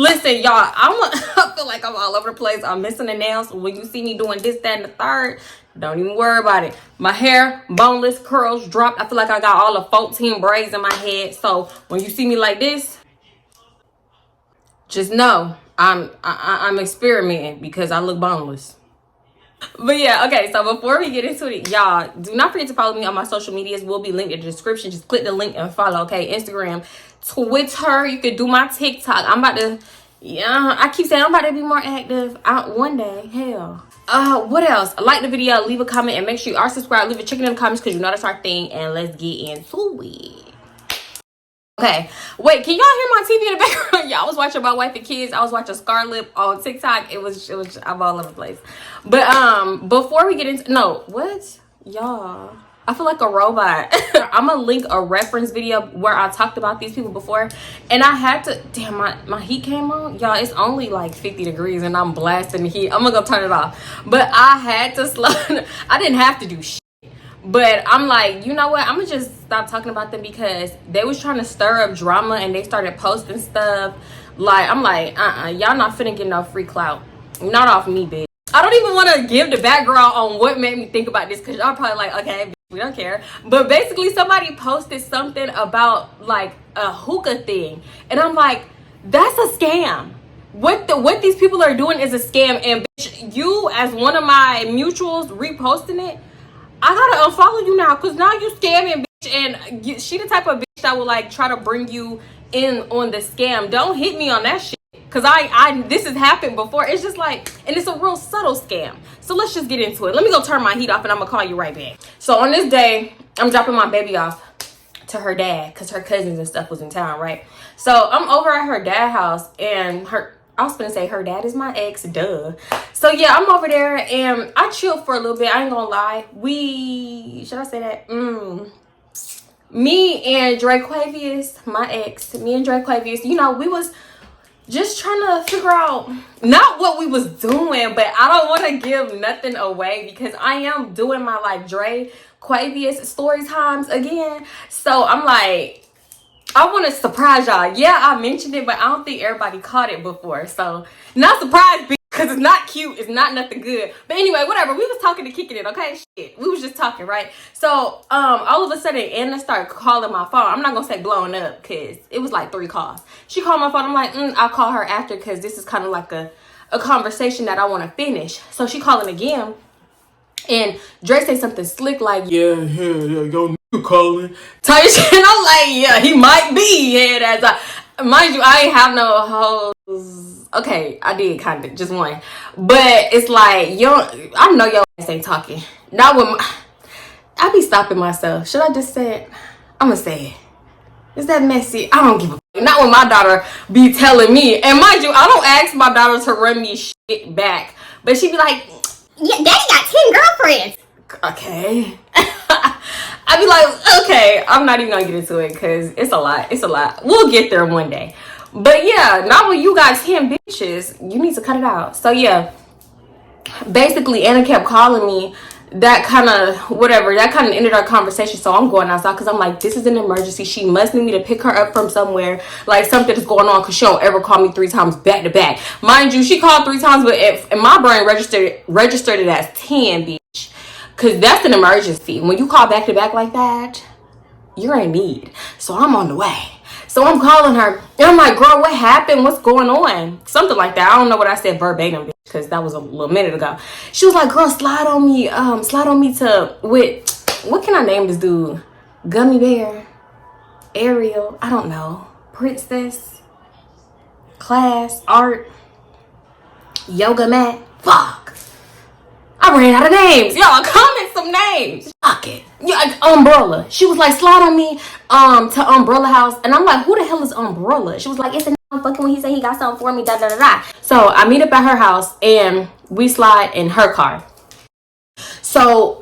Listen, y'all, I feel like I'm all over the place. I'm missing the nails. When you see me doing this, that, and the third, don't even worry about it. My hair, boneless, curls, dropped. I feel like I got all the 14 braids in my head. So when you see me like this, just know I'm experimenting because I look boneless. But yeah, okay, so before we get into it, y'all, do not forget to follow me on my social medias. Will be linked in the description. Just click the link and follow, okay? Instagram, Twitter, you can do my TikTok. I'm about to, yeah, I keep saying I'm about to be more active out one day. Hell. What else? Like the video, leave a comment, and make sure you are subscribed. Leave a chicken in the comments because you know that's our thing. And let's get into it. Okay, wait, can y'all hear my TV in the background? Yeah, I was watching My Wife and Kids. I was watching Scarlett on TikTok. It was I'm all over the place. But before we get into what? Y'all, I feel like a robot. I'm gonna link a reference video where I talked about these people before. And I had to damn my heat came on. Y'all, it's only like 50 degrees and I'm blasting the heat. I'm gonna go turn it off. But I had to slow I didn't have to do shit. But I'm like, you know what? I'm gonna just stop talking about them because they was trying to stir up drama and they started posting stuff. Like, I'm like, y'all not finna get no free clout. Not off me, bitch. I don't even want to give the background on what made me think about this because y'all probably like, okay, bitch, we don't care. But basically, somebody posted something about like a hookah thing, and I'm like, that's a scam. What these people are doing is a scam, and bitch, you as one of my mutuals reposting it. I gotta unfollow you now because now you scamming, bitch. And she the type of bitch that will like try to bring you in on the scam. Don't hit me on that shit because I this has happened before. It's just like, and it's a real subtle scam. So let's just get into it. Let me go turn my heat off and I'm gonna call you right back. So on this day, I'm dropping my baby off to her dad because her cousins and stuff was in town, right? So I'm over at her dad's house and I was gonna say her dad is my ex, duh. So yeah, I'm over there and I chilled for a little bit. I ain't gonna lie. Should I say that? Me and Drake Quavius, my ex, me and Drake Quavius, you know, we was just trying to figure out not what we was doing, but I don't want to give nothing away because I am doing my like Drake Quavius story times again. So I'm like, I want to surprise y'all. Yeah, I mentioned it, but I don't think everybody caught it before. So, not surprised because it's not cute. It's not nothing good. But anyway, whatever. We was talking to kicking it, okay? Shit. We was just talking, right? So, all of a sudden, Anna started calling my phone. I'm not going to say blowing up because it was like 3 calls. She called my phone. I'm like, I'll call her after because this is kind of like a conversation that I want to finish. So, she calling again. And Dre say something slick like, yeah, yo, calling. Type shit. And I'm like, yeah, he might be. Yeah, that's mind you, I ain't have no hoes. Okay, I did kind of, just one. But it's like, I know your ass ain't talking. Not with I be stopping myself. Should I just say it? I'm gonna say it. Is that messy? I don't give a fuck. Not when my daughter be telling me. And mind you, I don't ask my daughter to run me shit back. But she be like, yeah, daddy got 10 girlfriends. Okay. I'd be like, okay, I'm not even gonna get into it because it's a lot. It's a lot. We'll get there one day. But yeah, not when you got 10 bitches. You need to cut it out. So yeah, basically Anna kept calling me. That kind of ended our conversation. So I'm going outside because I'm like, this is an emergency. She must need me to pick her up from somewhere. Like something is going on because she don't ever call me 3 times back to back. Mind you, she called 3 times, but in my brain registered it as 10, bitch. Because that's an emergency. When you call back to back like that, you're in need. So I'm on the way. So I'm calling her. And I'm like, girl, what happened? What's going on? Something like that. I don't know what I said verbatim because that was a little minute ago. She was like, girl, slide on me what can I name this dude? Gummy Bear? Ariel? I don't know. Princess? Class? Art? Yoga mat? Fuck. I ran out of names. Y'all, comment some names. Fuck it. Yeah, Umbrella. She was like, slide on me to Umbrella House. And I'm like, who the hell is Umbrella? She was like, it's a fucking when he said he got something for me, da da da da. So I meet up at her house and we slide in her car. So,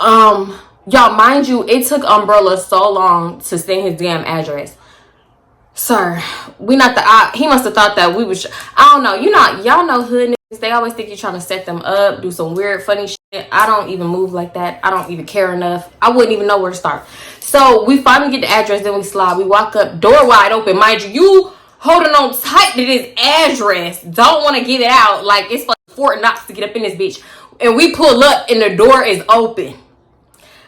y'all, mind you, it took Umbrella so long to send his damn address. Sir, he must have thought that we was, I don't know, y'all know hood niggas, they always think you're trying to set them up, do some weird, funny shit. I don't even move like that. I don't even care enough. I wouldn't even know where to start. So we finally get the address, then we slide. We walk up, door wide open. Mind you, holding on tight to this address. Don't want to give it out. Like, it's like Fort Knox to get up in this bitch. And we pull up and the door is open.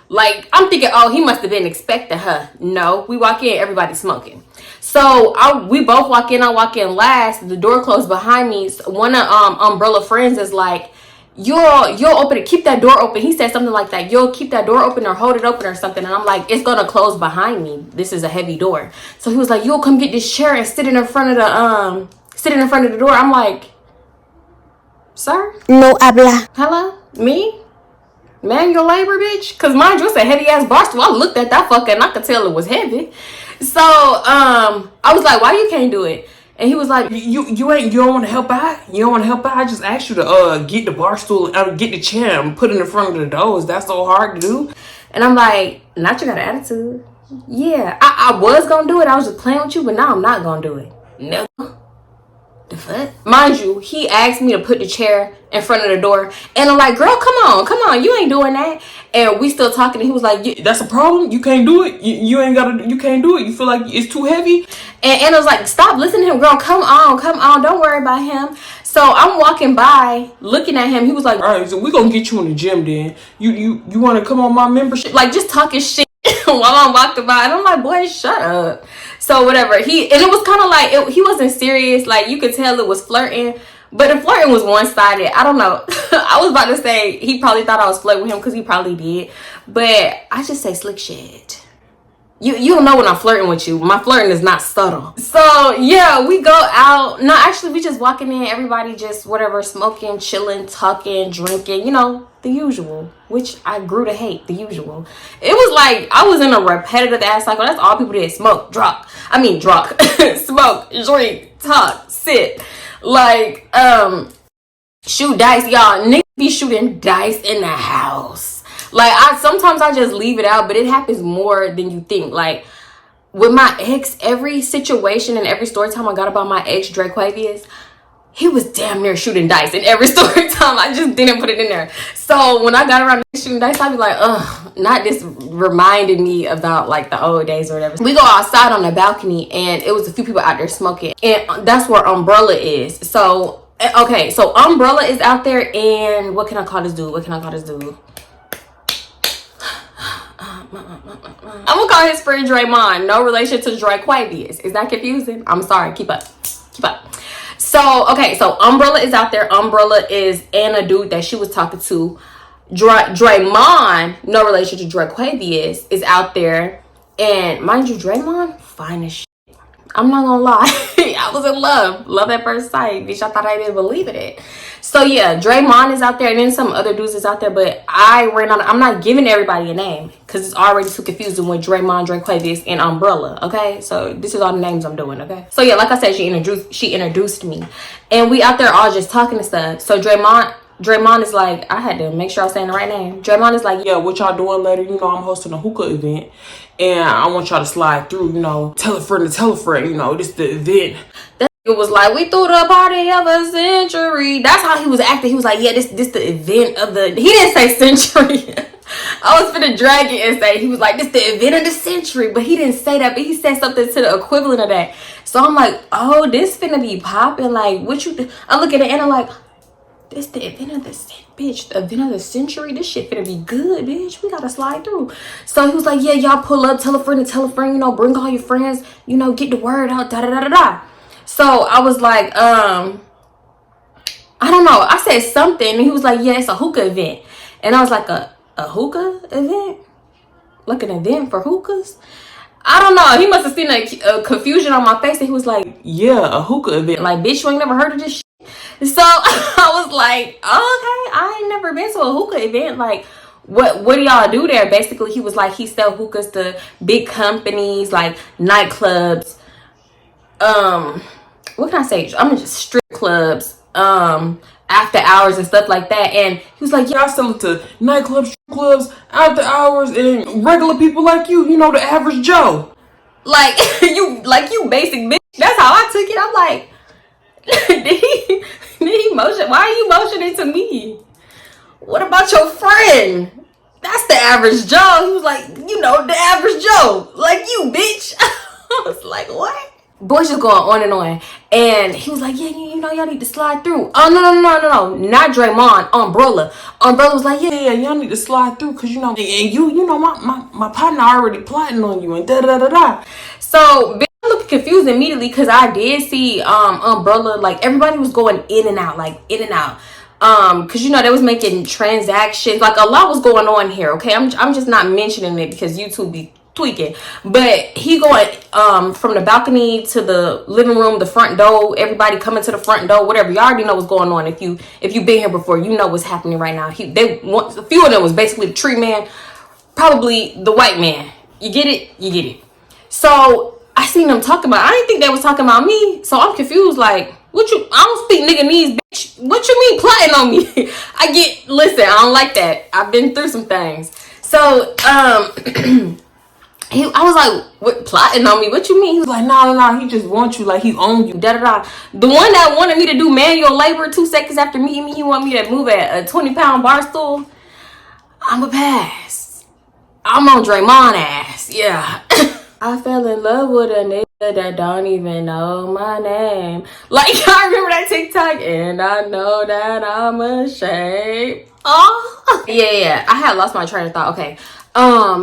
Like, I'm thinking, oh, he must have been expecting her. No, we walk in, everybody's smoking. So we both walk in. I walk in last. The door closed behind me. So one of Umbrella friends is like, you'll open it. Keep that door open. He said something like that. You'll keep that door open or hold it open or something. And I'm like, it's gonna close behind me. This is a heavy door. So he was like, you'll come get this chair and sit in front of the door. I'm like, sir? No habla. Hello? Me? Manual labor, bitch? Because mind you, it's a heavy ass bar stool. I looked at that fucker and I could tell it was heavy. So I was like, why you can't do it? And he was like, you don't want to help out? You don't want to help out? I just asked you to get the bar stool, get the chair and put it in front of the door. Is that so hard to do? And I'm like, not you got an attitude. Yeah, I was gonna do it. I was just playing with you, but now I'm not gonna do it. No. The fuck? Mind you, he asked me to put the chair in front of the door, and I'm like, girl, come on, you ain't doing that. And we still talking, and he was like, yeah, that's a problem? You can't do it? You can't do it? You feel like it's too heavy? And I was like, stop listening to him, girl, come on, don't worry about him. So I'm walking by, looking at him. He was like, all right, so we're gonna get you in the gym then. You want to come on my membership? Like, just talking shit while I'm walking by. And I'm like, boy, shut up. So whatever. And it was kind of like, he wasn't serious. Like, you could tell it was flirting. But the flirting was one-sided. I don't know. I was about to say he probably thought I was flirting with him because he probably did. But I just say slick shit. You don't know when I'm flirting with you. My flirting is not subtle. So yeah, we go out. No, actually, we just walking in. Everybody just whatever, smoking, chilling, talking, drinking. You know, the usual. Which I grew to hate. The usual. It was like I was in a repetitive ass cycle. That's all people did. Smoke, drunk. Smoke, drink, talk, sit. Like, shoot dice, y'all. Niggas be shooting dice in the house. Like, sometimes I just leave it out, but it happens more than you think. Like, with my ex, every situation and every story time I got about my ex, Draquavius, he was damn near shooting dice in every story time. I just didn't put it in there. So when I got around shooting dice, I'd be like, ugh, not this reminded me about like the old days or whatever. We go outside on the balcony and it was a few people out there smoking. And that's where Umbrella is. So, okay, so Umbrella is out there and what can I call this dude? I'm gonna call his friend Draymond. No relation to Draquavius. Is that confusing? I'm sorry. Keep up. So, okay. So, Umbrella is out there. Umbrella is and a dude that she was talking to. Draymond, no relation to Draquavius, is out there. And mind you, Draymond, fine as shit. I'm not gonna lie. I was in love. Love at first sight. Bitch, I thought I didn't believe it. So yeah, Draymond is out there and then some other dudes is out there, but I ran on. I'm not giving everybody a name because it's already too confusing with Draymond, Draquavius, and Umbrella. Okay, so this is all the names I'm doing. Okay, so yeah, like I said, she introduced me, and we out there all just talking and stuff. So Draymond is like, I had to make sure I was saying the right name. Draymond is like, yeah, what y'all doing later? You know, I'm hosting a hookah event, and I want y'all to slide through. You know, tell a friend to tell a friend. You know, this the event. It was like, we threw the party of a century. That's how he was acting. He was like, yeah, this the event of the... He didn't say century. I was finna drag it and say, he was like, this the event of the century. But he didn't say that. But he said something to the equivalent of that. So I'm like, oh, this finna be popping. Like, what you... I look at it and I'm like, this the event of the bitch. The event of the century. This shit finna be good, bitch. We gotta slide through. So he was like, yeah, y'all pull up. Tell a friend to tell a friend. You know, bring all your friends. You know, get the word out. Da-da-da-da-da. So I was like, I don't know. I said something and he was like, yeah, it's a hookah event. And I was like, a hookah event? Like an event for hookahs? I don't know. He must have seen a confusion on my face and he was like, yeah, a hookah event. Like, bitch, you ain't never heard of this shit? So I was like, oh, okay, I ain't never been to a hookah event. Like, what do y'all do there? Basically, he was like, he sell hookahs to big companies, like nightclubs, what can I say? I'm just strip clubs, after hours and stuff like that. And he was like, yeah, I sell it to nightclubs, strip clubs, after hours, and regular people like you know, the average Joe. Like you basic bitch. That's how I took it. I'm like, did he motion? Why are you motioning to me? What about your friend? That's the average Joe. He was like, you know, the average Joe, like you, bitch. I was like, what? Boys just going on and on. And he was like, yeah, you know, y'all need to slide through. Oh, no. Not Draymond. Umbrella. Umbrella was like, Yeah, y'all need to slide through, because, you know, and you know, my partner already plotting on you and da-da-da-da. So, bitch, I looked confused immediately because I did see Umbrella. Like, everybody was going in and out. Like, in and out. Because, you know, they was making transactions. Like, a lot was going on here, okay? I'm just not mentioning it because YouTube be tweaking. But he going from the balcony to the living room, the front door, everybody coming to the front door, whatever. You already know what's going on. If you've been here before, you know what's happening right now. A few of them was basically the tree man, probably the white man. You get it. So I seen them talking about, I didn't think they was talking about me. So I'm confused, like, I don't speak nigganese, bitch. What you mean plotting on me? Listen, I don't like that. I've been through some things. So, I was like, what, plotting on me? What you mean? He was like, no, he just wants you, like he owns you, da-da-da. The one that wanted me to do manual labor 2 seconds after meeting me, he wanted me to move at a 20-pound bar stool. I'm a pass. I'm on Draymond ass, yeah. I fell in love with a nigga that don't even know my name. Like, I remember that TikTok, and I know that I'm ashamed. Oh, yeah. I had lost my train of thought. Okay,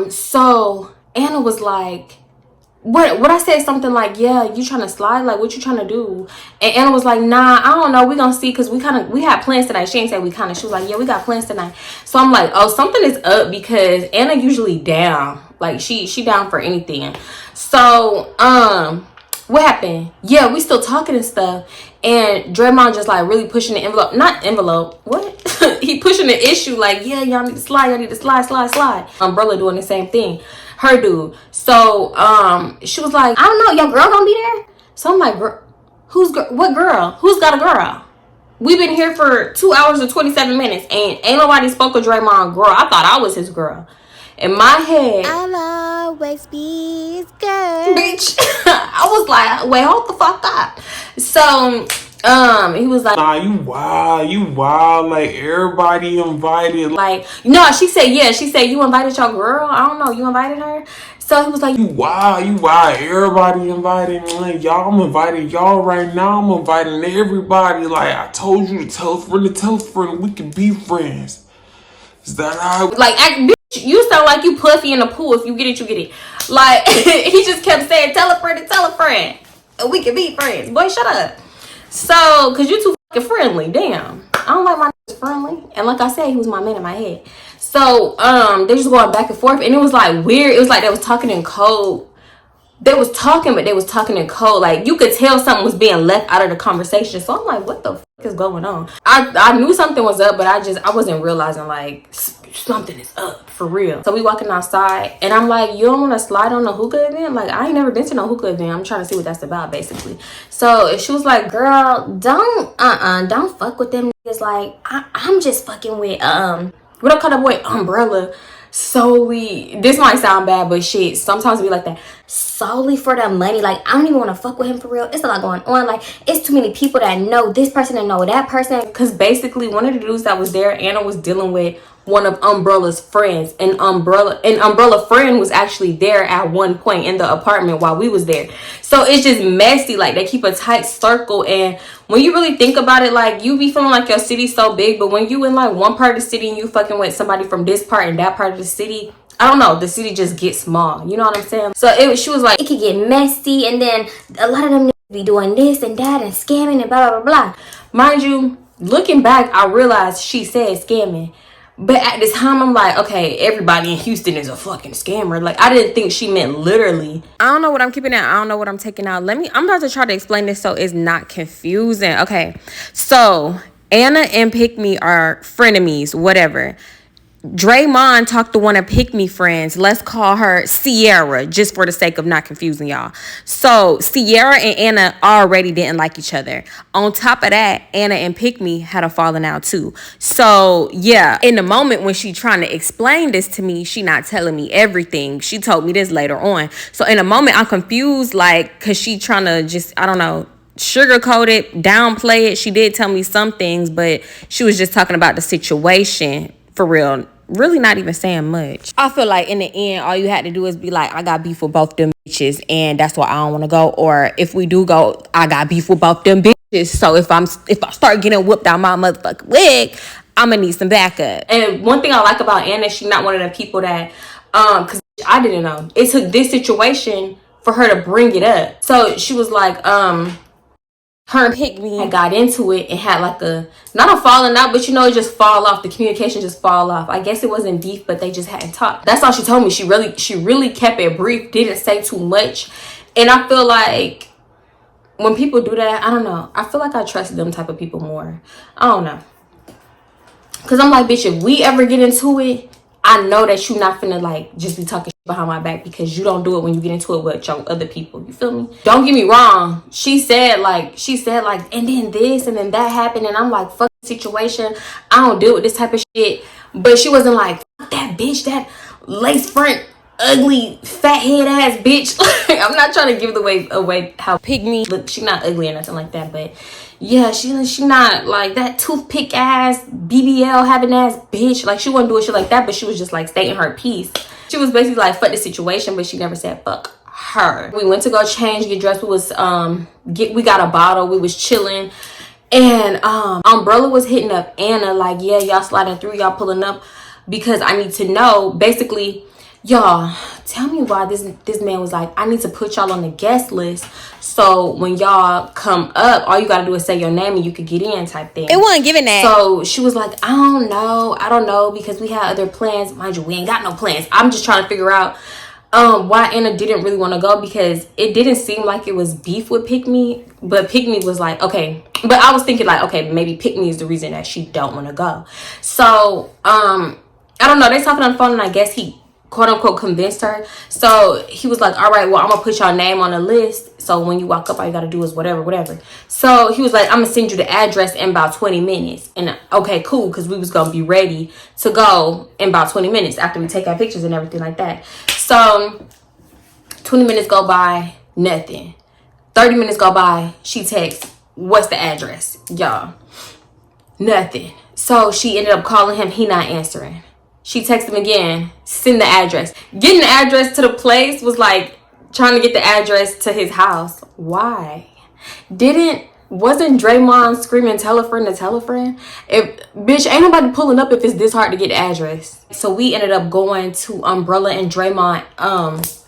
so Anna was like, what I said something like, yeah, you trying to slide? Like, what you trying to do? And Anna was like, nah, I don't know. We gonna see, because we had plans tonight. She ain't say we kind of. She was like, yeah, we got plans tonight. So I'm like, oh, something is up, because Anna usually down. Like, she down for anything. So, what happened? Yeah, we still talking and stuff. And Draymond just like really pushing the envelope. Not envelope. What? He pushing the issue like, yeah, y'all need to slide. Y'all need to slide. Umbrella doing the same thing. Her dude. So, she was like, I don't know. Your girl gonna be there? So I'm like, what girl? Who's got a girl? We've been here for 2 hours and 27 minutes. And ain't nobody spoke of Draymond girl. I thought I was his girl. In my head, I'll always be his girl. Bitch. I was like, wait, hold the fuck up. So, he was like, nah, you wild, like everybody invited. Like, no, she said, yeah. She said, you invited your girl? I don't know. You invited her? So he was like, you wild, everybody invited. Like, y'all, I'm inviting y'all right now. I'm inviting everybody. Like, I told you to tell a friend, we can be friends. Is that how? Like, bitch, you sound like you puffy in the pool. If you get it, you get it. Like, he just kept saying, tell a friend. We can be friends. Boy, shut up. So, because you too fucking friendly. Damn. I don't like my niggas friendly. And like I said, he was my man in my head. So, they just going back and forth. And it was like weird. It was like they was talking in code. They was talking, but they was talking in code. Like, you could tell something was being left out of the conversation. So I'm like, what the fuck is going on? I knew something was up, but I wasn't realizing, like, something is up for real. So we walking outside, and I'm like, you don't want to slide on the hookah event? Like, I ain't never been to no hookah event. I'm trying to see what that's about, basically. So she was like, girl, don't fuck with them niggas. Like, I'm just fucking with what I call that boy, Umbrella, solely. This might sound bad, but shit, sometimes it be like that. Solely for the money. Like, I don't even want to fuck with him for real. It's a lot going on. Like, it's too many people that know this person and know that person. Because basically, one of the dudes that was there, Anna was dealing with one of Umbrella's friends, and Umbrella friend was actually there at one point in the apartment while we was there. So it's just messy. Like, they keep a tight circle, and when you really think about it, like, you be feeling like your city's so big, but when you in like one part of the city and you fucking with somebody from this part and that part of the city, I don't know, the city just gets small. You know what I'm saying? So she was like, it could get messy, and then a lot of them be doing this and that and scamming and blah blah blah. Mind you, looking back, I realized she said scamming. But at this time, I'm like, okay, everybody in Houston is a fucking scammer. Like, I didn't think she meant literally. I don't know what I'm keeping out. I don't know what I'm taking out. I'm about to try to explain this so it's not confusing. Okay, so Anna and Pick Me are frenemies, whatever. Draymond talked to one of Pick Me friends. Let's call her Sierra, just for the sake of not confusing y'all. So Sierra and Anna already didn't like each other. On top of that, Anna and Pick Me had a falling out too. So yeah, in the moment when she trying to explain this to me, she not telling me everything. She told me this later on. So in a moment, I'm confused, like, cause she trying to just, I don't know, sugarcoat it, downplay it. She did tell me some things, but she was just talking about the situation for real. really not even saying much. I feel like in the end, all you had to do is be like, I got beef with both them bitches, and that's why I don't want to go. Or if we do go, I got beef with both them bitches. So if I start getting whooped out my motherfucking wig, I'm gonna need some backup. And one thing I like about Anna, she's not one of the people that, cause I didn't know. It took this situation for her to bring it up. So she was like, her and Pick Me and got into it and had like not a falling out, but you know, it just fall off. The communication just fall off. I guess it wasn't beef, but they just hadn't talked. That's all she told me. She really kept it brief, didn't say too much. And I feel like when people do that, I don't know. I feel like I trust them type of people more. I don't know. Cause I'm like, bitch, if we ever get into it, I know that you're not finna like just be talking shit behind my back, because you don't do it when you get into it with your other people. You feel me? Don't get me wrong. She said like, and then this and then that happened, and I'm like, fuck the situation. I don't deal with this type of shit. But she wasn't like, fuck that bitch, that lace front, ugly, fat head ass bitch. Like, I'm not trying to give away how Pick Me look. She not ugly or nothing like that, but yeah, she not like that toothpick ass BBL having ass bitch. Like, she wasn't doing shit like that, but she was just like stating her piece. She was basically like, fuck the situation, but she never said fuck her. We went to go change, get dressed. We was we got a bottle. We was chilling, and Umbrella was hitting up Anna like, yeah, y'all sliding through, y'all pulling up, because I need to know, basically, y'all tell me why this man was like, I need to put y'all on the guest list, so when y'all come up, all you gotta do is say your name and you could get in, type thing. It wasn't giving that. So she was like, I don't know, because we had other plans. Mind you, we ain't got no plans. I'm just trying to figure out why Anna didn't really want to go, because it didn't seem like it was beef with Pick Me, but Pick Me was like, okay. But I was thinking like, okay, maybe Pick Me is the reason that she don't want to go. So I don't know, they talking on the phone, and I guess he quote unquote convinced her. So he was like, all right, well, I'm gonna put your name on the list, so when you walk up, all you gotta do is whatever. So he was like, I'm gonna send you the address in about 20 minutes. And okay, cool, because we was gonna be ready to go in about 20 minutes after we take our pictures and everything like that. So 20 minutes go by, nothing. 30 minutes go by, she texts, what's the address? Y'all, nothing. So she ended up calling him, he not answering. She texted him again, send the address. Getting the address to the place was like trying to get the address to his house. Why? Wasn't Draymond screaming, tell a friend to tell a friend? Bitch, ain't nobody pulling up if it's this hard to get the address. So we ended up going to Umbrella and Draymond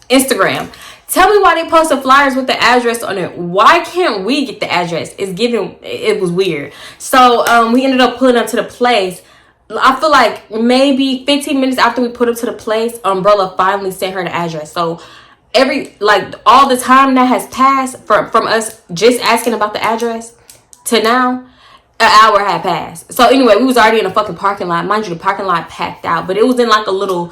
Instagram. Tell me why they posted flyers with the address on it. Why can't we get the address? It was weird. So we ended up pulling up to the place. I feel like maybe 15 minutes after we put up to the place, Umbrella finally sent her the address. So all the time that has passed from us just asking about the address to now, an hour had passed. So anyway, we was already in a fucking parking lot. Mind you, the parking lot packed out, but it was in like a little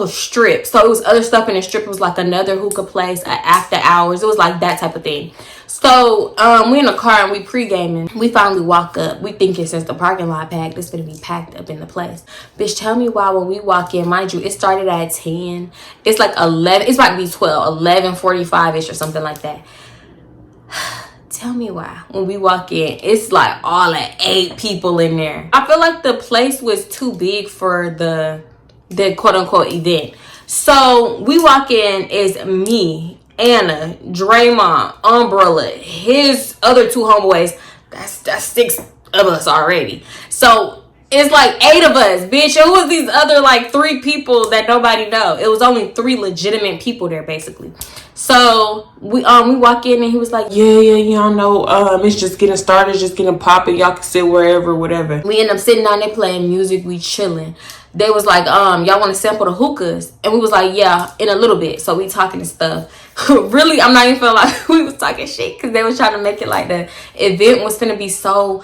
strip. So it was other stuff in the strip. It was like another hookah place, after hours. It was like that type of thing. So we in the car and we pre-gaming. We finally walk up. We thinking since the parking lot packed, it's gonna be packed up in the place. Bitch, tell me why when we walk in, mind you, it started at 10. It's like 11. It's about to be 12, 11:45-ish or something like that. Tell me why when we walk in, it's like all at 8 people in there. I feel like the place was too big for the quote unquote event. So we walk in, is me, Anna, Draymond, Umbrella, his other 2 homeboys. That's 6 of us already. So it's like 8 of us, bitch. It was these other like 3 people that nobody know. It was only 3 legitimate people there basically. So we walk in and he was like, yeah, y'all know, it's just getting started, just getting popping. Y'all can sit wherever, whatever. We end up sitting down there playing music, we chilling. They was like, y'all want to sample the hookahs? And we was like, yeah, in a little bit. So we talking and stuff. Really, I'm not even feeling like we was talking shit, because they was trying to make it like the event was finna be so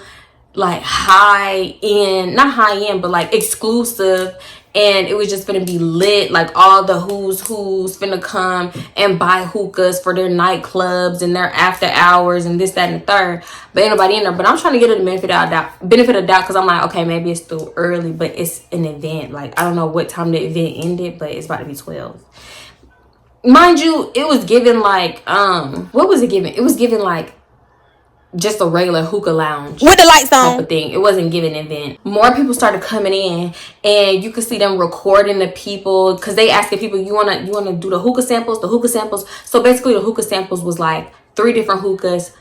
like high end, not high end, but like exclusive. And it was just gonna be lit, like all the who's finna come and buy hookahs for their nightclubs and their after hours and this, that, and the third. But ain't nobody in there. But I'm trying to get it the benefit of doubt, because I'm like, okay, maybe it's still early, but it's an event. Like, I don't know what time the event ended, but it's about to be 12. Mind you, it was given like, what was it given? It was given like just a regular hookah lounge with the lights type on of thing. It wasn't giving an event. More people started coming in, and you could see them recording the people because they asking people, you wanna do the hookah samples, So basically the hookah samples was like 3 different hookahs,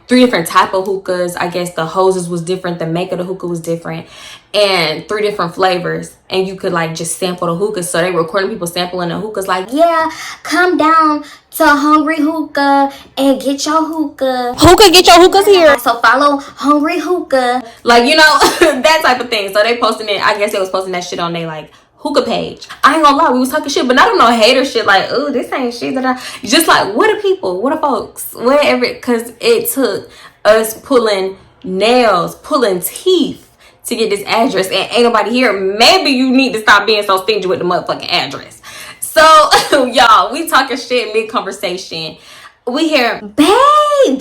3 different type of hookahs. I guess the hoses was different, the make of the hookah was different, and 3 different flavors, and you could like just sample the hookahs. So they recording people sampling the hookahs like, yeah, come down to Hungry Hookah and get your hookah. get your hookahs here. So follow Hungry Hookah. Like, that type of thing. So they posting it. I guess they was posting that shit on their like hookah page. I ain't gonna lie, we was talking shit, but not on no hater shit like, oh, this ain't shit that just like, what are people, what are folks, whatever, because it took us pulling nails, pulling teeth to get this address, and ain't nobody here. Maybe you need to stop being so stingy with the motherfucking address. So y'all, we talking shit mid conversation. We hear baby,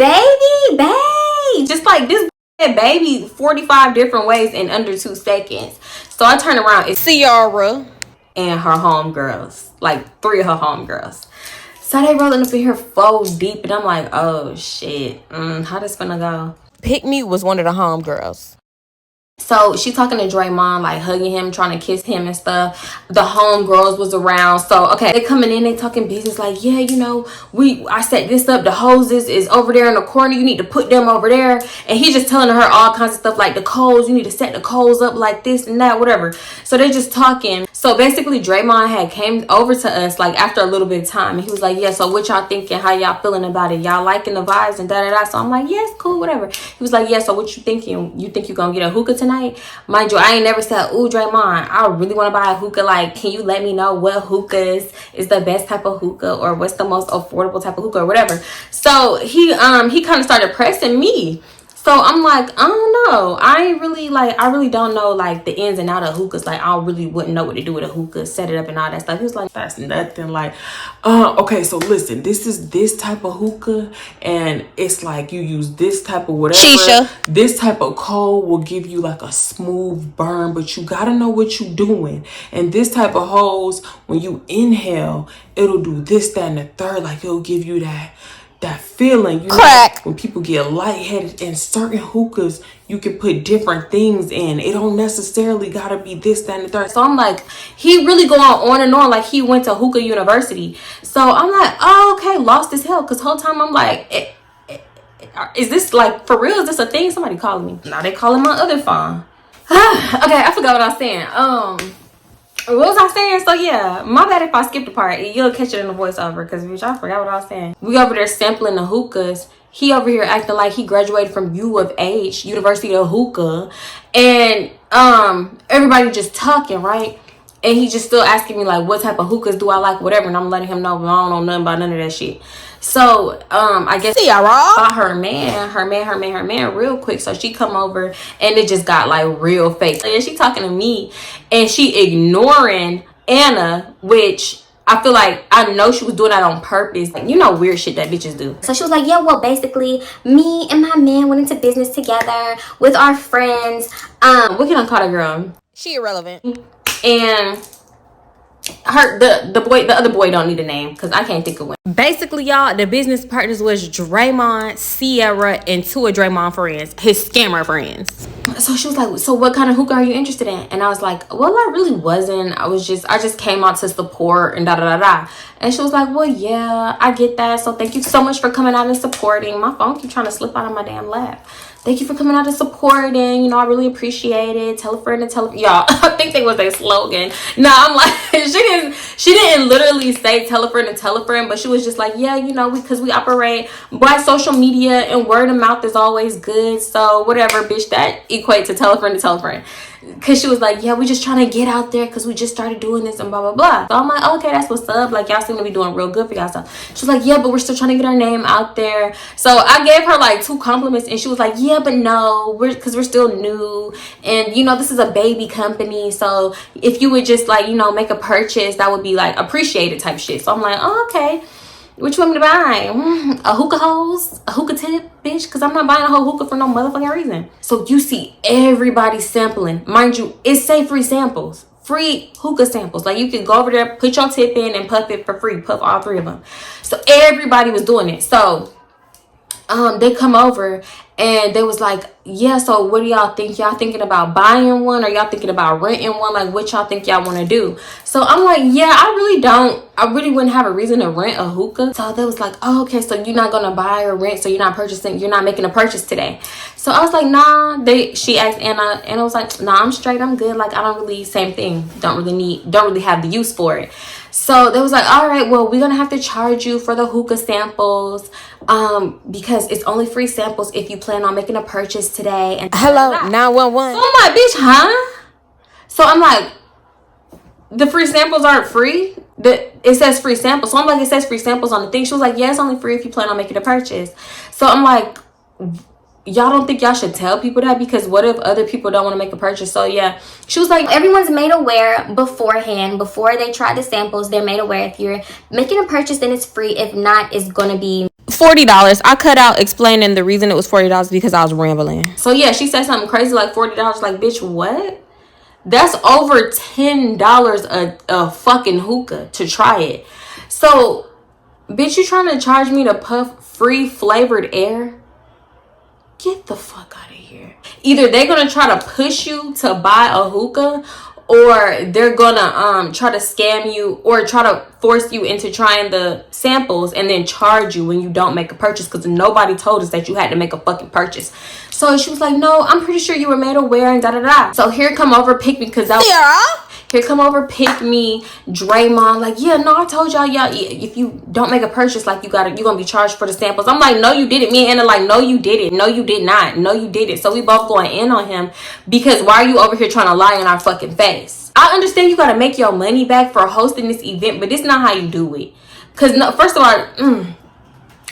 just like this baby 45 different ways in under 2 seconds. So I turn around, it's Ciara and her homegirls, like 3 of her homegirls. So they rolling up in here 4 deep, and I'm like, oh shit, how this gonna go? Pick Me was one of the homegirls. So she talking to Draymond, like hugging him, trying to kiss him and stuff. The homegirls was around. So okay, they coming in, they talking business like, yeah, I set this up. The hoses is over there in the corner. You need to put them over there. And he just telling her all kinds of stuff like the coals. You need to set the coals up like this and that, whatever. So they just talking. So basically, Draymond had came over to us like after a little bit of time, and he was like, yeah, so what y'all thinking? How y'all feeling about it? Y'all liking the vibes and da da da. So I'm like, yes, cool, whatever. He was like, yeah, so what you thinking? You think you gonna get a hookah tonight? Mind you, I ain't never said, ooh, Draymond, I really want to buy a hookah. Like, can you let me know what hookahs is the best type of hookah, or what's the most affordable type of hookah, or whatever. So he kind of started pressing me. So I'm like, I don't know. I really don't know like the ins and out of hookahs. Like, I really wouldn't know what to do with a hookah, set it up and all that stuff. He was like, That's nothing. Like, okay, so listen, this is this type of hookah, and it's like you use this type of whatever. Shisha. This type of coal will give you like a smooth burn, but you gotta know what you're doing. And this type of hose, when you inhale, it'll do this, that, and the third. Like, it'll give you that feeling, Crack. when people get lightheaded. In certain hookahs, you can put different things in. It don't necessarily gotta be this, that, and the third. so I'm like, he really going on and on like he went to hookah university. So I'm like, oh, okay, lost as hell. Because whole time I'm like, is this like for real? Is this a thing? Somebody calling me. Now they calling my other phone. Okay, I forgot what I was saying. What was I saying? So yeah, my bad if I skipped a part. You'll catch it in the voiceover because bitch, I forgot what I was saying. We over there sampling the hookahs. He over here acting like he graduated from U of H, University of Hookah, and everybody just talking, right? And he just still asking me like, what type of hookahs do I like, whatever, and I'm letting him know I don't know nothing about none of that shit. So I guess about her man real quick. So she come over and it just got like real fake. And she talking to me and she ignoring Anna, which I feel like I know she was doing that on purpose. Like, weird shit that bitches do. So she was like, yeah, well, basically, me and my man went into business together with our friends. What can I call the girl? She irrelevant. And the other boy don't need a name because I can't think of one. Basically, y'all, the business partners was Draymond, Ciara, and 2 of Draymond friends, his scammer friends. So she was like, so what kind of hookah are you interested in? And I was like, well, I really wasn't. I just came out to support and da da da da. And she was like, well, yeah, I get that. So thank you so much for coming out and supporting. My phone keep trying to slip out of my damn lap. Thank you for coming out and supporting. I really appreciate it. Tell a friend to tell y'all. I think they was their slogan. No, I'm like, she didn't literally say tell a friend to tell a friend, but she was just like, yeah, because we operate by social media and word of mouth is always good. So whatever, bitch, that equates to tell a friend to tell a friend. Because she was like, yeah, we just trying to get out there because we just started doing this and blah, blah, blah. So I'm like, okay, that's what's up. Like, y'all seem to be doing real good for y'all stuff. She was like, yeah, but we're still trying to get our name out there. So I gave her like 2 compliments and she was like, yeah, but no, because we're still new. And, this is a baby company. So if you would just like, make a purchase, that would be like appreciated type shit. So I'm like, oh, okay. What you want me to buy? A hookah hose? A hookah tip, bitch? Because I'm not buying a whole hookah for no motherfucking reason. So you see everybody sampling. Mind you, it's say free samples. Free hookah samples. Like, you can go over there, put your tip in, and puff it for free. Puff all 3 of them. So everybody was doing it. So they come over and they was like, yeah, so what do y'all think? Y'all thinking about buying one, or y'all thinking about renting one? Like, what y'all think y'all want to do? So I'm like, yeah, I really wouldn't have a reason to rent a hookah. So they was like, oh, okay, so you're not gonna buy or rent, so you're not making a purchase today. So I was like, nah. She asked Anna, and I was like, nah, I'm straight, I'm good. Like, I don't really, same thing, don't really have the use for it. So they was like, all right, well, we're gonna have to charge you for the hookah samples, because it's only free samples if you plan on making a purchase today. And hello, 911. so I'm like, bitch, huh? So I'm like, the free samples aren't free? It says free samples. So I'm like, it says free samples on the thing. She was like, yeah, it's only free if you plan on making a purchase. So I'm like, y'all don't think y'all should tell people that? Because what if other people don't want to make a purchase? So yeah, she was like, Everyone's made aware beforehand. Before they try the samples, they're made aware. If you're making a purchase, then it's free. If not, it's going to be $40. I cut out explaining the reason it was $40 because I was rambling. so yeah, she said something crazy like $40. Like, bitch, what? That's over $10 a fucking hookah to try it. So, bitch, you trying to charge me to puff free flavored air? Get the fuck out of here. Either they're gonna try to push you to buy a hookah, or they're gonna try to scam you or try to force you into trying the samples and then charge you when you don't make a purchase, because nobody told us that you had to make a fucking purchase. So she was like, no, I'm pretty sure you were made aware and da-da-da. So here come over pick me, because here come over pick me Draymond, like, yeah, no, I told y'all, if you don't make a purchase, like, you're gonna be charged for the samples. I'm like, no, you didn't. Me and Anna like, no, you didn't. No, you did not. No, you didn't. So we both going in on him, because why are you over here trying to lie in our fucking face? I understand you gotta make your money back for hosting this event, but this not how you do it. Because no, first of all,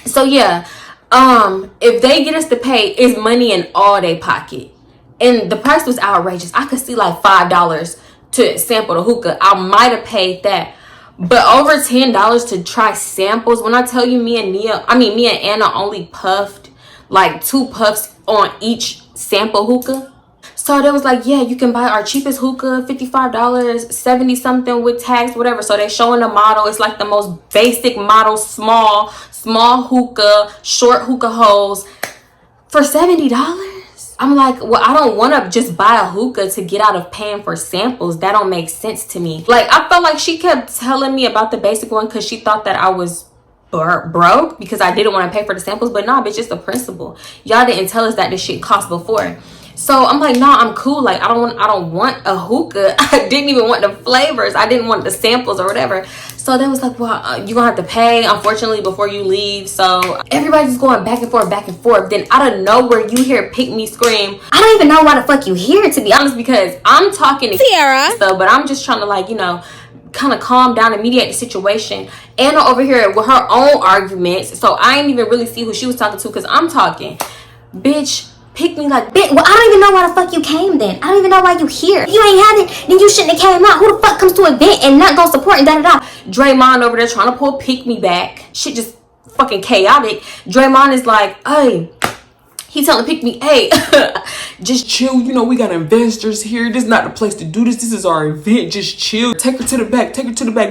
so yeah, if they get us to pay, it's money in all their pocket, and the price was outrageous. I could see like $5 to sample the hookah. I might have paid that, but over $10 to try samples. When I tell you, me and Anna only puffed like 2 puffs on each sample hookah. So they was like, yeah, you can buy our cheapest hookah, $55, 70 something with tax, whatever. So they showing the model. It's like the most basic model, small hookah, short hookah holes for $70. I'm like, well, I don't want to just buy a hookah to get out of paying for samples. That don't make sense to me. Like, I felt like she kept telling me about the basic one because she thought that I was broke because I didn't want to pay for the samples. But nah, bitch, it's the principle. Y'all didn't tell us that this shit cost before. So I'm like, nah, I'm cool. Like, I don't want a hookah. I didn't even want the flavors. I didn't want the samples or whatever. So they was like, well, you're gonna have to pay, unfortunately, before you leave. So everybody's going back and forth. Then out of nowhere, you hear Pick Me scream. I don't even know why the fuck you here, to be honest, because I'm talking to Sierra. So, but I'm just trying to, like, kind of calm down and mediate the situation. Anna over here with her own arguments. So I ain't even really see who she was talking to, because I'm talking. Bitch, Pick Me like, bitch. Well, I don't even know why the fuck you came then. I don't even know why you here. If you ain't have it, then you shouldn't have came out. Who the fuck comes to an event and not gonna support and da-da-da? Draymond over there trying to pull Pick Me back. Shit just fucking chaotic. Draymond is like, hey, he telling Pick Me, hey, Just chill. We got investors here. This is not the place to do this. This is our event. Just chill. Take her to the back.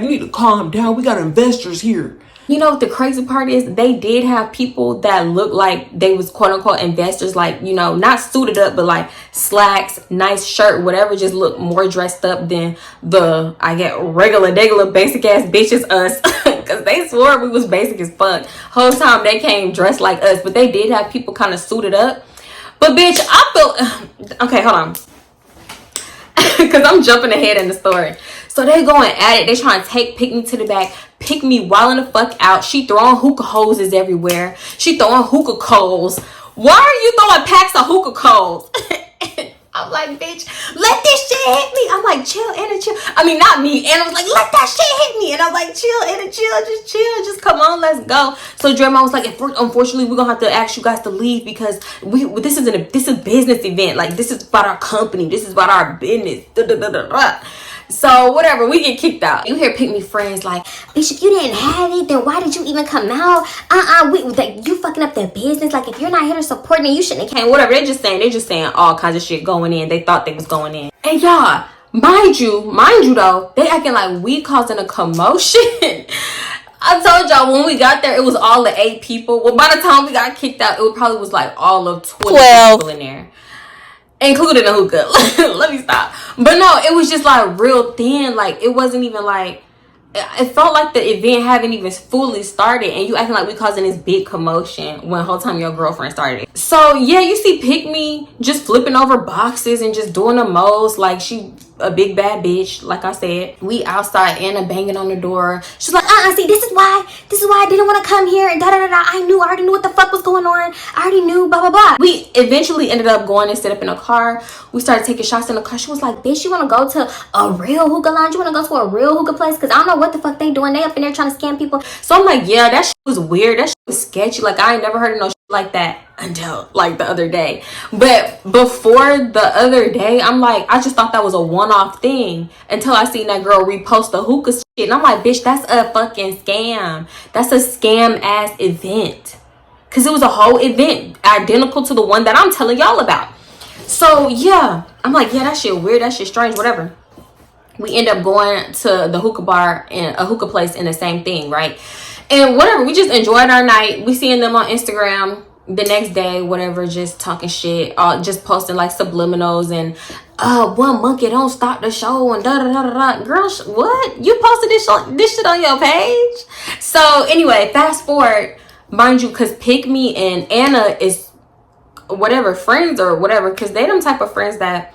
You need to calm down. We got investors here. you know what the crazy part is? They did have people that looked like they was quote unquote investors, like, not suited up, but like slacks, nice shirt, whatever, just look more dressed up than the, I get regular basic ass bitches us. Because they swore we was basic as fuck. Whole time they came dressed like us, but they did have people kind of suited up. But bitch, I feel, okay, hold on. Because I'm jumping ahead in the story. So they going at it. They trying to Pick Me to the back. Pick Me wilding the fuck out. She throwing hookah hoses everywhere. She throwing hookah coals. Why are you throwing packs of hookah coals? I'm like, bitch, let this shit hit me. I'm like, chill, Anna, chill. I mean, not me. Anna was like, let that shit hit me. And I'm like, chill, Anna, chill. Just come on, let's go. So Draymond was like, unfortunately, we're going to have to ask you guys to leave because this is a business event. Like, this is about our company. This is about our business. So whatever, we get kicked out. You hear Pick Me friends like, bitch, if you didn't have it, then why did you even come out? You fucking up their business. Like, if you're not here to support me, you shouldn't have came. and whatever. They're just saying all kinds of shit going in. They thought they was going in. And y'all, mind you though, they acting like we causing a commotion. I told y'all when we got there, it was all the 8 people. Well, by the time we got kicked out, it probably was like all of 12 people in there, including the hookah. Let me stop. But no, it was just like real thin. Like it wasn't even like, it felt like the event haven't even fully started, and you acting like we causing this big commotion when the whole time your girlfriend started it. So yeah, you see Pick Me just flipping over boxes and just doing the most like she a big bad bitch. Like I said, we outside, Anna banging on the door. She's like, See, this is why I didn't want to come here, and I already knew what the fuck was going on. I already knew, blah blah blah. We eventually ended up going and sit up in a car. We started taking shots in the car. She was like, Bitch, you want to go to a real hookah lounge? You want to go to a real hookah place? Because I don't know what the fuck they doing. They up in there trying to scam people. so I'm like, yeah, that shit was weird. That shit was sketchy. Like I ain't never heard of no shit like that until like the other day. But before the other day, I'm like, I just thought that was a one-off thing until I seen that girl repost the hookah shit. And I'm like, bitch, that's a fucking scam. That's a scam ass event. Cause it was a whole event identical to the one that I'm telling y'all about. So yeah, I'm like, yeah, that shit weird. That shit strange, whatever. We end up going to the hookah bar and a hookah place in the same thing, right? And whatever, we just enjoyed our night. We seeing them on Instagram the next day, whatever, just talking shit, just posting like subliminals and one monkey don't stop the show and da da da da. Girl, what? You posted this shit on your page? So anyway, fast forward, mind you, because Pick Me and Anna is whatever friends or whatever, because they them type of friends that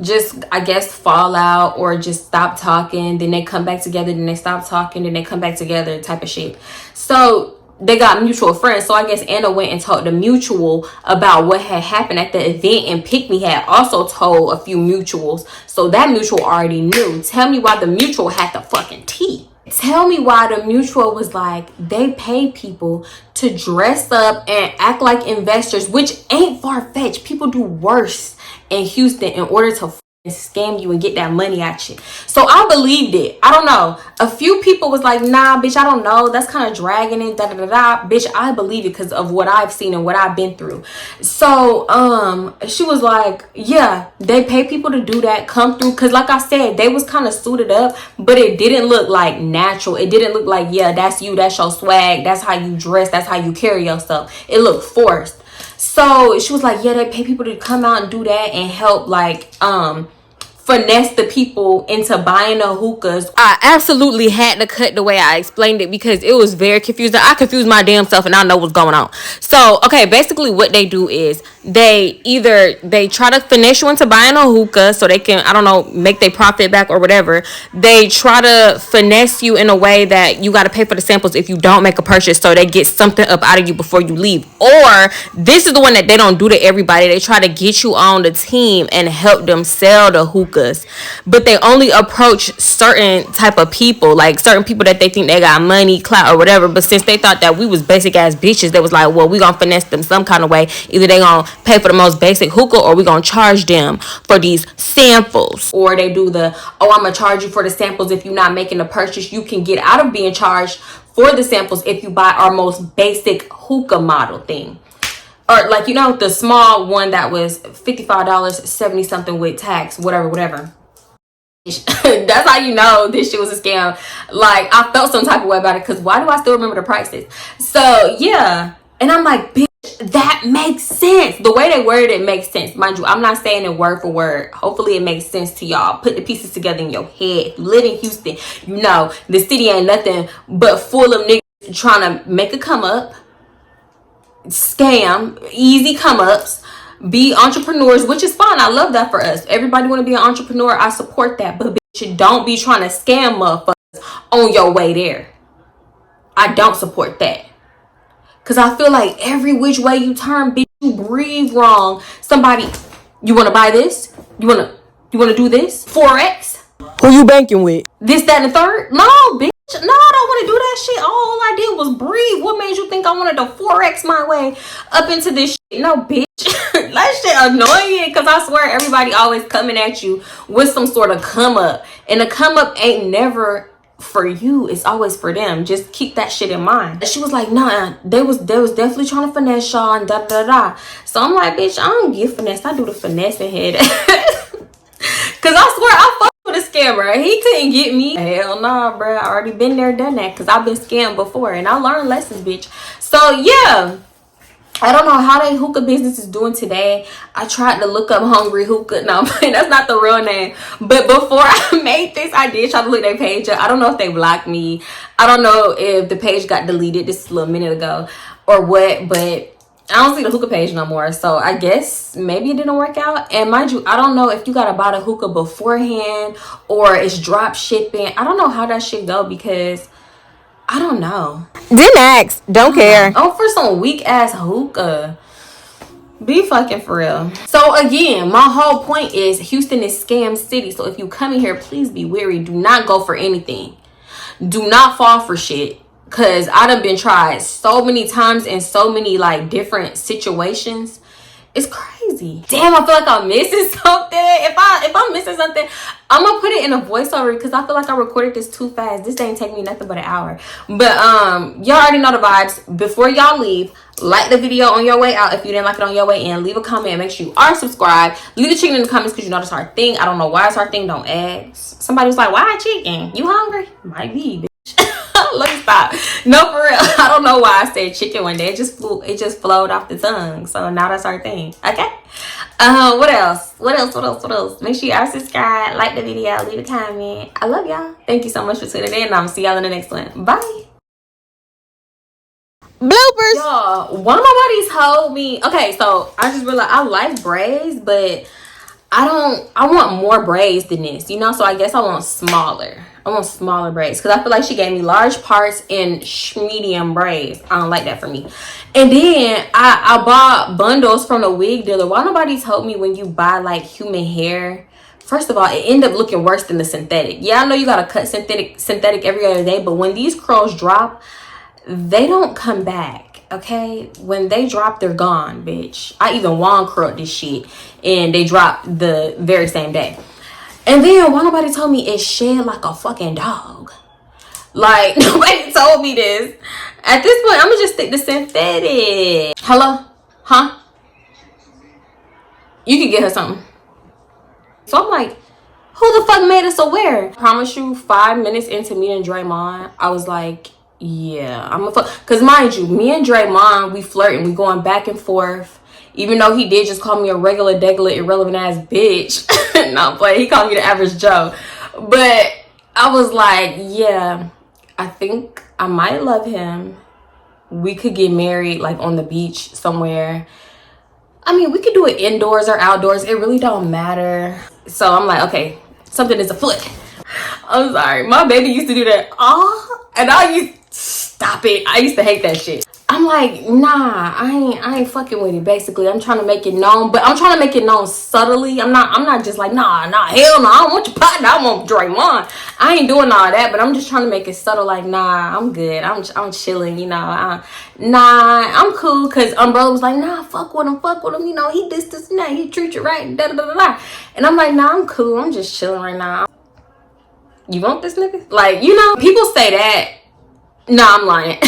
just, I guess, fall out or just stop talking, then they come back together, then they stop talking, then they come back together type of shit. So they got mutual friends. So I guess Anna went and told the mutual about what had happened at the event, and Pick Me had also told a few mutuals. So that mutual already knew. Tell me why the mutual had the fucking tea. Tell me why the mutual was like, they pay people to dress up and act like investors, which ain't far-fetched. People do worse in Houston in order to scam you and get that money at you. So I believed it. I don't know. A few people was like, nah, bitch, I don't know. That's kind of dragging it, da da da da. Bitch, I believe it because of what I've seen and what I've been through. So she was like, yeah, they pay people to do that, come through. Because like I said, they was kind of suited up, but it didn't look like natural. It didn't look like, yeah, that's you, that's your swag, that's how you dress, that's how you carry yourself. It looked forced. So she was like, yeah, they pay people to come out and do that and help like finesse the people into buying the hookahs. I absolutely had to cut the way I explained it because it was very confusing. I confused my damn self and I know what's going on. So, okay, basically what they do is they try to finesse you into buying a hookah so they can, I don't know, make their profit back or whatever. They try to finesse you in a way that you got to pay for the samples if you don't make a purchase, so they get something up out of you before you leave. Or this is the one that they don't do to everybody. They try to get you on the team and help them sell the hookahs, but they only approach certain type of people, like certain people that they think they got money, clout, or whatever. But since they thought that we was basic ass bitches, they was like, well, we gonna finesse them some kind of way. Either they gonna pay for the most basic hookah or we gonna charge them for these samples. Or they do the, oh, I'm gonna charge you for the samples if you're not making a purchase. You can get out of being charged for the samples if you buy our most basic hookah model thing. Or like, you know, the small one that was $55, 70 something with tax, whatever. That's how you know this shit was a scam. Like, I felt some type of way about it because why do I still remember the prices? So yeah, and I'm like, bitch, that makes sense. The way they worded it makes sense. Mind you, I'm not saying it word for word. Hopefully it makes sense to y'all. Put the pieces together in your head. If you live in Houston, you know the city ain't nothing but full of niggas trying to make a come up, scam, easy come ups, be entrepreneurs, which is fine. I love that for us. Everybody want to be an entrepreneur. I support that. But bitch, don't be trying to scam motherfuckers on your way there. I don't support that. Because I feel like every which way you turn, bitch, you breathe wrong. Somebody, you want to buy this? You want to do this? Forex? Who you banking with? This, that, and the third? No, bitch. No, I don't want to do that shit. All I did was breathe. What made you think I wanted to Forex my way up into this shit? No, bitch. That shit annoying because I swear everybody always coming at you with some sort of come up. And the come up ain't never for you. It's always for them. Just keep that shit in mind. She was like, nah, they was definitely trying to finesse y'all and da da da. So I'm like, bitch, I don't get finesse. I do the finessing head. Because I swear I fuck with a scam. scammer. He couldn't get me. Hell nah, bro. I already been there, done that. Because I've been scammed before. And I learned lessons, bitch. So, yeah. I don't know how they hookah business is doing today. I tried to look up Hungry Hookah. No, that's not the real name. But before I made this, I did try to look their page up. I don't know if they blocked me. I don't know if the page got deleted just a little minute ago or what. But I don't see the hookah page no more. So I guess maybe it didn't work out. And mind you, I don't know if you got to buy the hookah beforehand or it's drop shipping. I don't know how that shit go because I don't know. Didn't ask. Don't care. Oh, for some weak ass hookah. Be fucking for real. So again, my whole point is Houston is scam city. So if you come in here, please be wary. Do not go for anything. Do not fall for shit. Cause I done been tried so many times in so many like different situations. It's crazy. Damn, I feel like I'm missing something. If I'm missing something, I'm gonna put it in a voiceover because I feel like I recorded this too fast. This ain't take me nothing but an hour. But y'all already know the vibes. Before y'all leave, like the video on your way out. If you didn't like it on your way in, leave a comment and make sure you are subscribed. Leave the chicken in the comments because you know that's our thing. I don't know why it's our thing. Don't ask. Somebody was like, why chicken? You hungry? Might be, bitch. Let me stop. No, for real. I don't know why I said chicken one day. It just flowed off the tongue. So now that's our thing. Okay. What else? Make sure you are subscribed, like the video, leave a comment. I love y'all. Thank you so much for tuning in. And I'm see y'all in the next one. Bye. Bloopers. Y'all, one of my buddies told me. Okay, so I just realized I like braids, but I want more braids than this, you know? So I guess I want smaller. I want smaller braids because I feel like she gave me large parts and medium braids. I don't like that for me. And then I bought bundles from the wig dealer. Why nobody told me when you buy like human hair, first of all, it ended up looking worse than the synthetic. Yeah, I know you gotta cut synthetic every other day, but when these curls drop, they don't come back. Okay, when they drop, they're gone, bitch. I even wand curled this shit and they dropped the very same day. And then why nobody told me it shed like a fucking dog? Like, nobody told me this. At this point, I'm gonna just stick to synthetic. Hello? Huh? You can get her something. So I'm like, who the fuck made us aware? I promise you, 5 minutes into me and Draymond, I was like, yeah, I'm a fuck. Because mind you, me and Draymond, we flirting. We going back and forth. Even though he did just call me a regular, degular, irrelevant ass bitch. No, but he called me the average Joe. But I was like, yeah, I think I might love him. We could get married like on the beach somewhere. I mean, we could do it indoors or outdoors. It really don't matter. So I'm like, okay, something is afoot. I'm sorry. My baby used to do that. And stop it. I used to hate that shit. I'm like, nah, I ain't fucking with it. Basically, I'm trying to make it known, but I'm trying to make it known subtly. I'm not just like, nah, hell no, I don't want your partner. I want Draymond. I ain't doing all that, but I'm just trying to make it subtle. Like, nah, I'm good. I'm chilling, you know. I'm cool. Cause Umbrella was like, nah, fuck with him. You know, he this and that. He treat you right. Da da da da. And I'm like, nah, I'm cool. I'm just chilling right now. You want this nigga? Like, you know, people say that. No, I'm lying.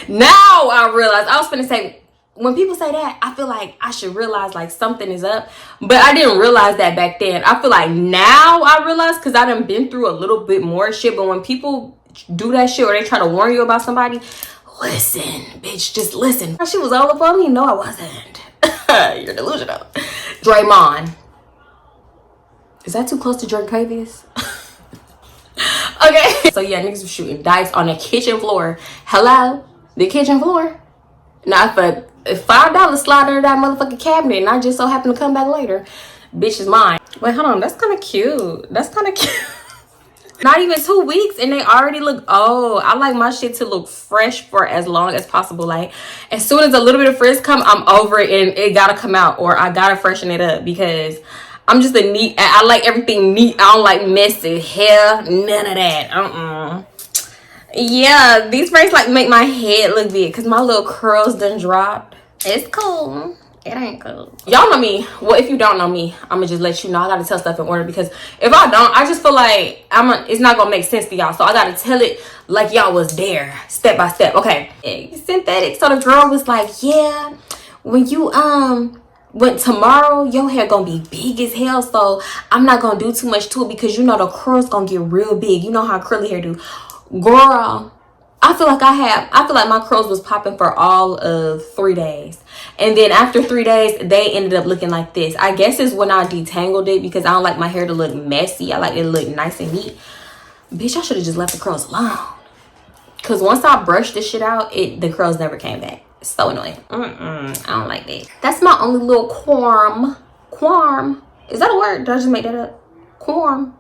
Now I realize, I was finna say, when people say that, I feel like I should realize like something is up. But I didn't realize that back then. I feel like now I realize because I done been through a little bit more shit. But when people do that shit or they try to warn you about somebody, listen, bitch, just listen. She was all up on me. No, I wasn't. You're delusional. Draymond. Is that too close to Drake Cavius? Okay. So yeah, niggas was shooting dice on the kitchen floor. Hello? The kitchen floor? Now for $5 slide under that motherfucking cabinet and I just so happen to come back later. Bitch is mine. Wait, hold on. That's kind of cute. Not even 2 weeks and they already look old. I like my shit to look fresh for as long as possible. Like as soon as a little bit of frizz come, I'm over it and it gotta come out or I gotta freshen it up because I'm just a neat. I like everything neat. I don't like messy hair. None of that. Yeah, these braids like make my head look big because my little curls done dropped. It's cool. It ain't cool. Y'all know me. Well, if you don't know me, I'm gonna just let you know. I gotta tell stuff in order because if I don't, I just feel like it's not gonna make sense to y'all. So I gotta tell it like y'all was there, step by step. Okay, synthetic. So the girl was like, yeah, when you When tomorrow your hair gonna be big as hell, so I'm not gonna do too much to it because you know the curls gonna get real big. You know how curly hair do. Girl, I feel like my curls was popping for all of 3 days. And then after 3 days, they ended up looking like this. I guess it's when I detangled it because I don't like my hair to look messy. I like it to look nice and neat. Bitch, I should have just left the curls alone. Because once I brushed this shit out, the curls never came back. It's so annoying. I don't like that. That's my only little qualm. Is that a word? Did I just make that up? Qualm.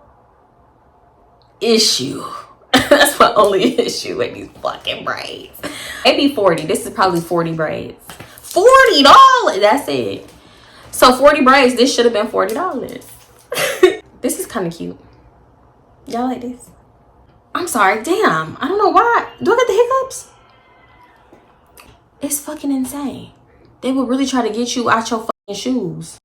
Issue. That's my only issue with these fucking braids. Maybe 40. This is probably 40 braids. $40. That's it. So 40 braids. This should have been $40. This is kind of cute. Y'all like this? I'm sorry. Damn. I don't know why. Do I get the hiccups? It's fucking insane. They would really try to get you out your fucking shoes.